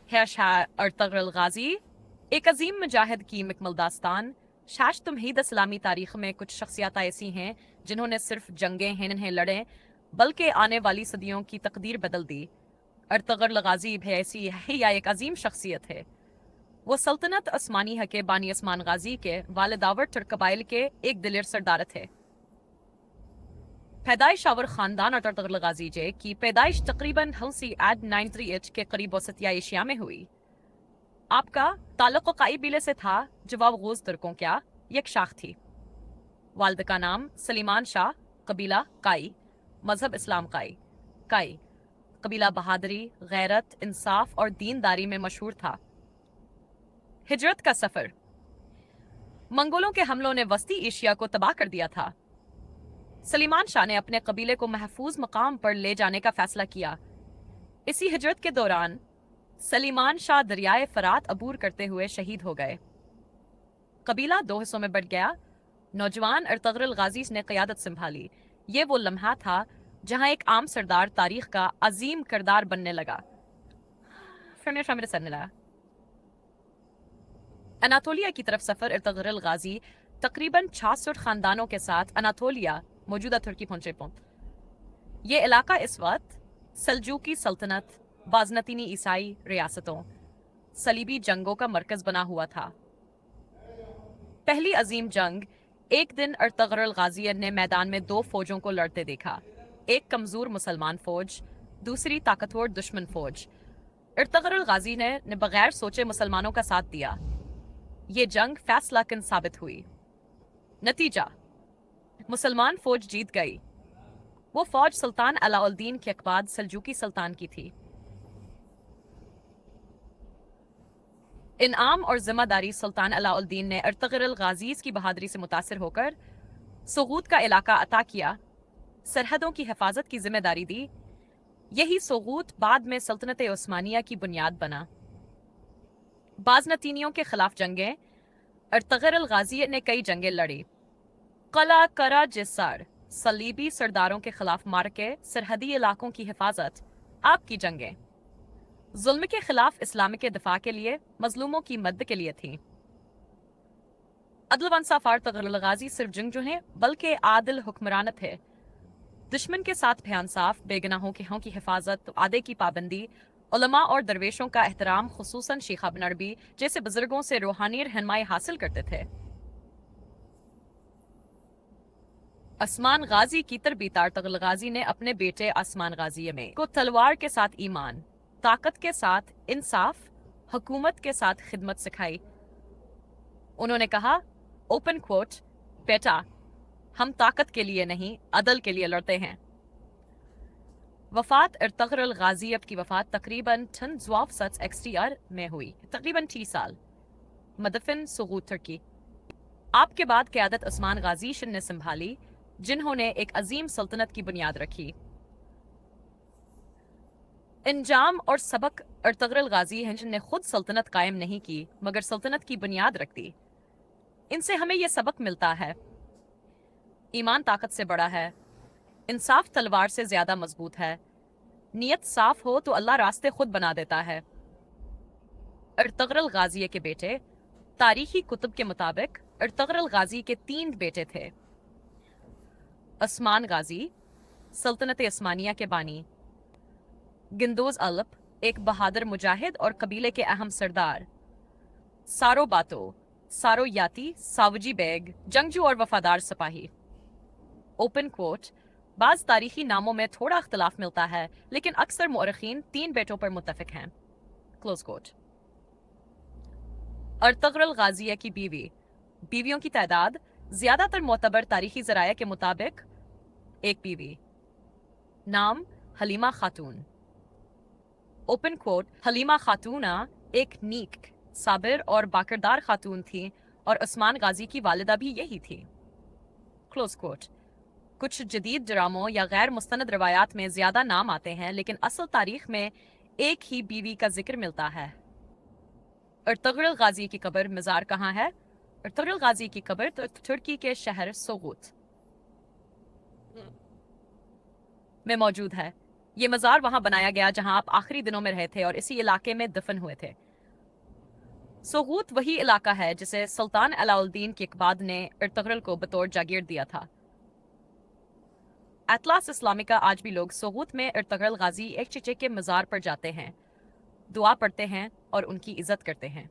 है शाह अर्तगरुल गाजी, एक अजीम मुजाहिद की मुकम्मल दास्तान। शाश तमहीद इस्लामी तारीख में कुछ शख्सियत ऐसी हैं जिन्होंने सिर्फ जंगें हैं नहीं लड़े, बल्कि आने वाली सदियों की तकदीर बदल दी। अर्तगरुल गाजी भी ऐसी है या एक अजीम शख्सियत है। वो सल्तनत उस्मानी के बानी उस्मान गाजी के वालिदावर तुर्क कबाइल के एक दिलेर सरदार थे। पैदाइश आवर ख़ानदान अर्तगरुल गाजी जे की पैदाइश तकरीबन हल्सी एड 938 के करीब वसतिया एशिया में हुई। आपका ताल्लुक़ काई से था, जवाब गोज़ तुर्कों क्या एक शाख थी। वालिद का नाम सलीमान शाह, कबीला काई, मजहब इस्लाम काई। काई कबीला बहादुरी, गैरत, इंसाफ और दीनदारी में मशहूर था। हिजरत का सफ़र। मंगोलों के हमलों ने वस्ती एशिया को तबाह कर दिया था। सलीमान शाह ने अपने कबीले को महफूज मकाम पर ले जाने का फैसला किया। इसी हिजरत के दौरान सलीमान शाह दरियाए फरात अबूर करते हुए शहीद हो गए। कबीला दो हिस्सों में बढ़ गया। नौजवान अर्तगरुल गाजी ने क़यादत संभाली। ये वो लम्हा था जहां एक आम सरदार तारीख का अजीम किरदार बनने लगा। अनातोलिया की तरफ सफर। अर्तगरुल गाजी तकरीबन 66 खानदानों के साथ अनातोलिया, मौजूदा तुर्की पहुंचे। ये इलाका इस वक्त सल्जूकी सल्तनत, बाज़नतीनी ईसाई रियासतों, सलीबी जंगों का मरकज बना हुआ था। पहली अजीम जंग एक दिन अर्तगरुल गाजी ने मैदान में दो फौजों को लड़ते देखा, एक कमजोर मुसलमान फौज, दूसरी ताकतवर दुश्मन फौज। अर्तगरुल गाजी ने बगैर सोचे मुसलमानों का साथ दिया। ये जंग फैसला कुन साबित हुई। नतीजा, मुसलमान फौज जीत गई। वो फौज सुल्तान अलाउद्दीन के बाद सल्जूकी सुल्तान की थी। इनाम और जिम्मेदारी। सुल्तान अलाउद्दीन ने अर्तगरुल गाजीज की बहादुरी से मुतासिर होकर सोगूत का इलाका अता किया, सरहदों की हिफाजत की जिम्मेदारी दी। यही सोगूत बाद में सल्तनत उस्मानिया की बुनियाद बना। बाज़नतीनियों के खिलाफ जंगें। अर्तगरुल गाजी ने कई जंगें लड़ी। कला करा जिसार, सलीबी सरदारों के खिलाफ मार्के, सरहदी इलाकों की हिफाजत। आपकी जंगें जुल्म के खिलाफ इस्लाम के दिफा के लिए, मजलूमों की मदद के लिए थी। अदल वंसाफ अर्तगरुल गाजी सिर्फ जंगजू बल्कि आदिल हुक्मरान थे। दुश्मन के साथ बेइंसाफ, बेगुनाहों के हकों की हिफाजत, आदे की पाबंदी, उलमा और दरवेशों का एहतराम, खुसूसन शेख इब्न अरबी जैसे बुजुर्गों से रूहानी रहनुमाई हासिल करते थे। अस्मान गाजी की तरबीत। अर्तगरुल गाजी ने अपने बेटे अस्मान गाजी में को तलवार के साथ ईमान, ताकत के साथ इंसाफ, हुकूमत के साथ खिदमत सिखाई। उन्होंने कहा, ओपन कोट, बेटा, हम ताकत के लिए नहीं, अदल के लिए लड़ते हैं। वफात। अर्तगरुल गाजी की वफात तकरीबन 10 XTR में हुई, तकरीबन 30 साल। मदफिन सुगूत तुर्की। आपके बाद क़यादत उस्मान गाजी ने संभाली, जिन्होंने एक अजीम सल्तनत की बुनियाद रखी। इंजाम और सबक। अर्तगरुल गाजी ने खुद सल्तनत कायम नहीं की, मगर सल्तनत की बुनियाद रख दी। इनसे हमें यह सबक मिलता है, ईमान ताकत से बड़ा है, इंसाफ तलवार से ज्यादा मजबूत है, नीयत साफ हो तो अल्लाह रास्ते खुद बना देता है। अर्तगरुल गाजी के बेटे। तारीखी कुतुब के मुताबिक अर्तगरुल गाजी के 3 बेटे थे। उस्मान गाजी, सल्तनत उस्मानिया के बानी। गिंदोज अल्प, एक बहादुर मुजाहिद और कबीले के अहम सरदार। सारो बातो, सारो याती, सावजी बेग, जंगजू और वफादार सिपाही। Open quote. बाज तारीखी नामों में थोड़ा अख्तिलाफ मिलता है, लेकिन अक्सर मुअर्रिखीन 3 बेटों पर मुत्तफिक हैं। Close coat. अर्तगरुल गाजी की बीवी। बीवियों की तादाद। ज्यादातर मोतबर तारीखी जराया के मुताबिक एक बीवी। नाम हलीमा खातून। Open coat. हलीमा खातूना एक नीक, साबिर और बाकरदार खातून थी और उस्मान गाजी की वालिदा भी यही थी। Close quote. कुछ जदीद ड्रामों या गैर मुस्तनद रवायात में ज्यादा नाम आते हैं, लेकिन असल तारीख में एक ही बीवी का जिक्र मिलता है। अर्तगरुल गाजी की कब्र मज़ार कहाँ है? अर्तगरुल गाजी की कब्र तुर्की के शहर सोगूत में मौजूद है। یہ مزار وہاں بنایا گیا جہاں آپ آخری دنوں میں رہے تھے اور اسی علاقے میں دفن ہوئے تھے۔ سوغوت وہی علاقہ ہے جسے سلطان علاء الدین کیقباد نے ارطغرل کو بطور جاگیر دیا تھا۔ اطلاس اسلامکا آج بھی لوگ سوغوت میں ارطغرل غازی ایک چچے کے مزار پر جاتے ہیں، دعا پڑھتے ہیں اور ان کی عزت کرتے ہیں۔